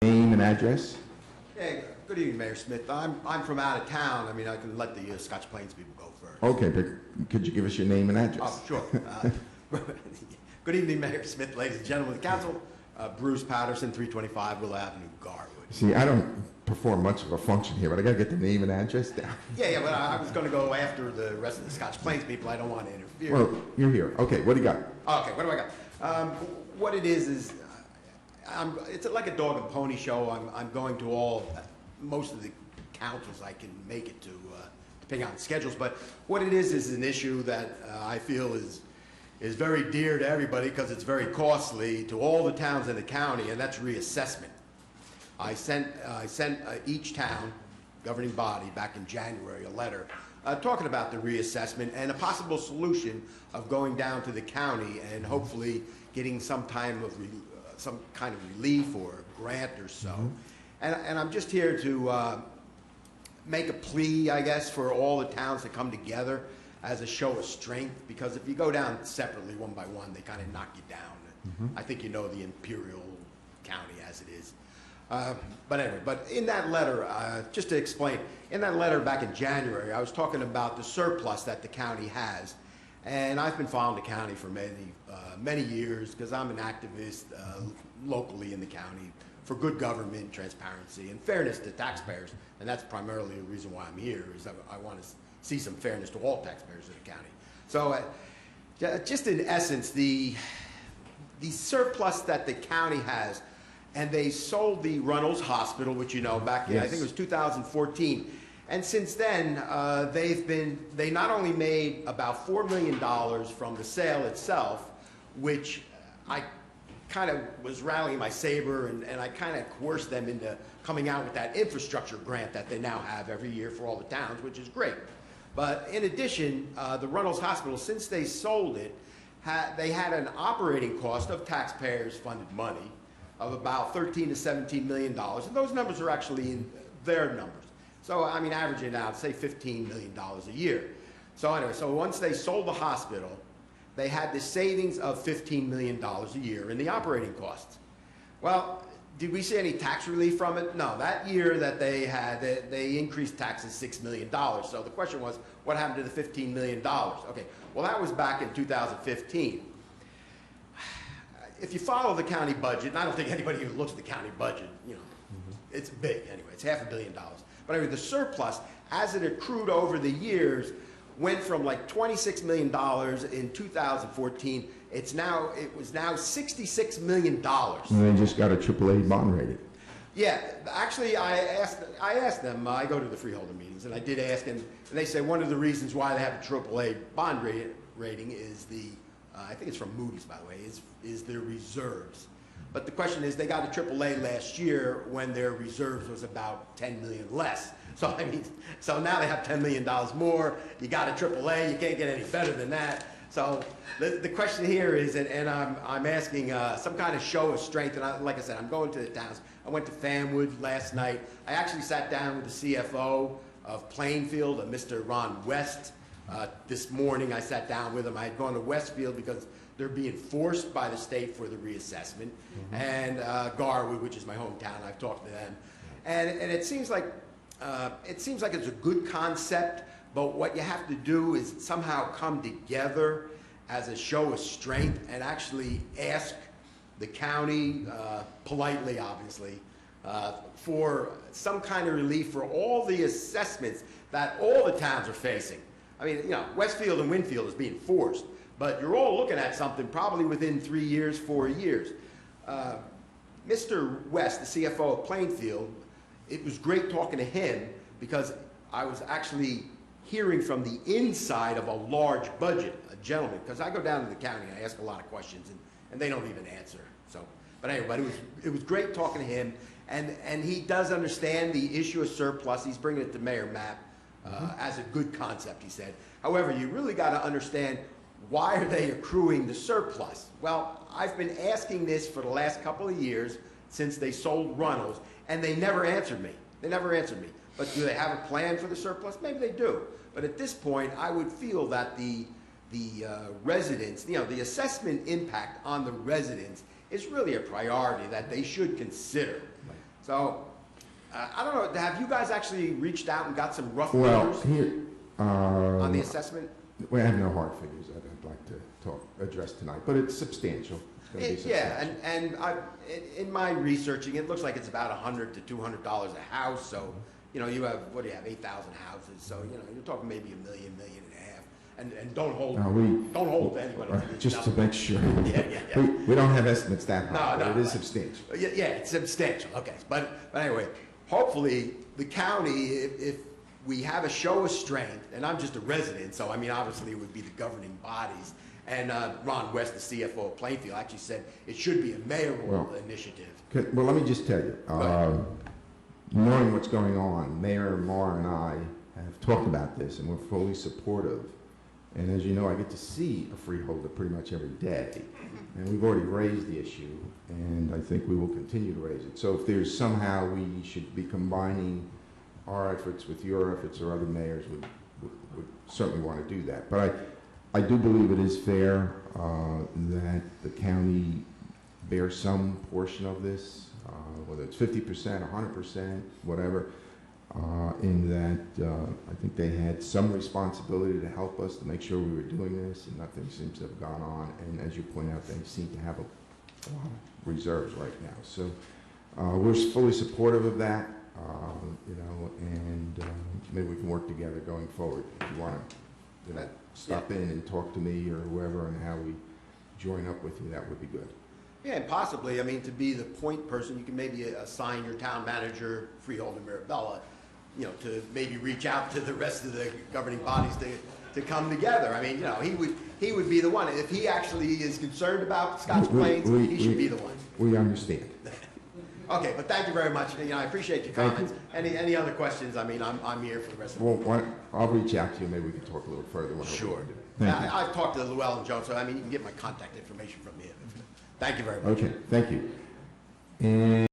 Name and address? Hey, good evening, Mayor Smith. I'm from out of town. I mean, I can let the Scotch Plains people go first. Okay, but could you give us your name and address? Oh, sure. Good evening, Mayor Smith, ladies and gentlemen of the council. Bruce Patterson, 325 Willow Avenue, Garwood. See, I don't perform much of a function here, but I gotta get the name and address down. Yeah, but I was going to go after the rest of the Scotch Plains people. I don't want to interfere. Well, you're here. Okay, what do you got? Okay, what do I got? What it is it's like a dog and pony show. I'm going to most of the councils I can make it to, depending on schedules. But what it is an issue that I feel is very dear to everybody because it's very costly to all the towns in the county, and that's reassessment. I sent each town governing body back in January a letter talking about the reassessment and a possible solution of going down to the county and hopefully getting some kind of relief or a grant or so. And I'm just here to make a plea, I guess, for all the towns to come together as a show of strength, because if you go down separately one by one, they kind of knock you down. I think you know the Imperial County as it is. But anyway, but in that letter, just to explain, in that letter back in January, I was talking about the surplus that the county has. And I've been following the county for many years because I'm an activist locally in the county for good government, transparency, and fairness to taxpayers. And that's primarily the reason why I'm here, is I want to see some fairness to all taxpayers in the county. So just in essence, the surplus that the county has, and they sold the Runnels Hospital, which you know, back in, I think it was 2014. And since then, they not only made about $4 million from the sale itself, which I kind of was rallying my saber, and I kind of coerced them into coming out with that infrastructure grant that they now have every year for all the towns, which is great. But in addition, the Runnels Hospital, since they sold it, they had an operating cost of taxpayers funded money of about $13 to $17 million. And those numbers are actually in their numbers. So, I mean, averaging it out, say $15 million a year. So anyway, so once they sold the hospital, they had the savings of $15 million a year in the operating costs. Well, did we see any tax relief from it? No, that year that they had, they increased taxes $6 million. So the question was, what happened to the $15 million? Okay, well, that was back in 2015. If you follow the county budget, and I don't think anybody who looks at the county budget, you know, it's big anyway, it's $500 million. But anyway, the surplus, as it accrued over the years, went from like $26 million in 2014. It was now $66 million. And they just got a AAA bond rating. Yeah, actually, I asked them. I go to the freeholder meetings, and I did ask, and they say one of the reasons why they have a AAA bond rating is I think it's from Moody's, by the way, is their reserves. But the question is, they got a AAA last year when their reserves was about $10 million less. So I mean, so now they have $10 million more. You got a AAA, you can't get any better than that. So the question here is, and I'm asking some kind of show of strength. And like I said, I'm going to the towns. I went to Fanwood last night. I actually sat down with the CFO of Plainfield, Mr. Ron West. This morning I sat down with him. I had gone to Westfield because they're being forced by the state for the reassessment. And Garwood, which is my hometown, I've talked to them. And it seems like it's a good concept, but what you have to do is somehow come together as a show of strength and actually ask the county, politely obviously, for some kind of relief for all the assessments that all the towns are facing. I mean, you know, Westfield and Winfield is being forced, but you're all looking at something probably within 3 years, 4 years. Mr. West, the CFO of Plainfield, it was great talking to him because I was actually hearing from the inside of a large budget, a gentleman, because I go down to the county and I ask a lot of questions and they don't even answer. So, but anyway, it was great talking to him, and he does understand the issue of surplus. He's bringing it to Mayor Mapp as a good concept, he said. However, you really got to understand, why are they accruing the surplus? Well, I've been asking this for the last couple of years since they sold Runnels, and they never answered me. They never answered me. But do they have a plan for the surplus? Maybe they do. But at this point, I would feel that the residents, you know, the assessment impact on the residents is really a priority that they should consider. So, I don't know, have you guys actually reached out and got some rough Well, figures here, on the assessment? we have no hard figures I'd like to address tonight, but it's substantial. It's gonna be Yeah, substantial. and in my researching, it looks like it's about $100 to $200 a house, so, you know, you have, what do you have, 8,000 houses, so, you know, you're talking maybe $1 million, $1.5 million. And don't hold anybody to these Just to numbers. make sure. Yeah. We don't have estimates that high, No, but it is right. substantial. Yeah, it's substantial, okay. But anyway, hopefully, the county, if we have a show of strength, and I'm just a resident, so I mean, obviously, it would be the governing bodies. And Ron West, the CFO of Plainfield, actually said it should be a mayoral initiative. Okay, well, let me just tell you, knowing what's going on, Mayor Marr and I have talked about this, and we're fully supportive. And as you know, I get to see a freeholder pretty much every day. And we've already raised the issue, and I think we will continue to raise it. So if there's somehow we should be combining our efforts with your efforts, or other mayors would certainly want to do that. But I do believe it is fair that the county bear some portion of this, whether it's 50%, 100%, whatever. In that I think they had some responsibility to help us to make sure we were doing this, and nothing seems to have gone on. And as you point out, they seem to have a lot of reserves right now. So we're fully supportive of that, you know, and maybe we can work together going forward. If you want to, you know, stop in and talk to me or whoever, and how we join up with you, that would be good. Yeah, and possibly, I mean, to be the point person, you can maybe assign your town manager, Freeholder Mirabella, you know, to maybe reach out to the rest of the governing bodies to come together. I mean, you know, he would be the one. If he actually is concerned about Scotch Plains, he should be the one. We understand. Okay, but thank you very much. You know, I appreciate your comments. Any other questions? I mean, I'm here for the rest of the Well, I'll reach out to you. Maybe we can talk a little further. Sure. Thank you. I've talked to Llewellyn Jones, so I mean, you can get my contact information from him. Thank you very much. Okay, thank you. And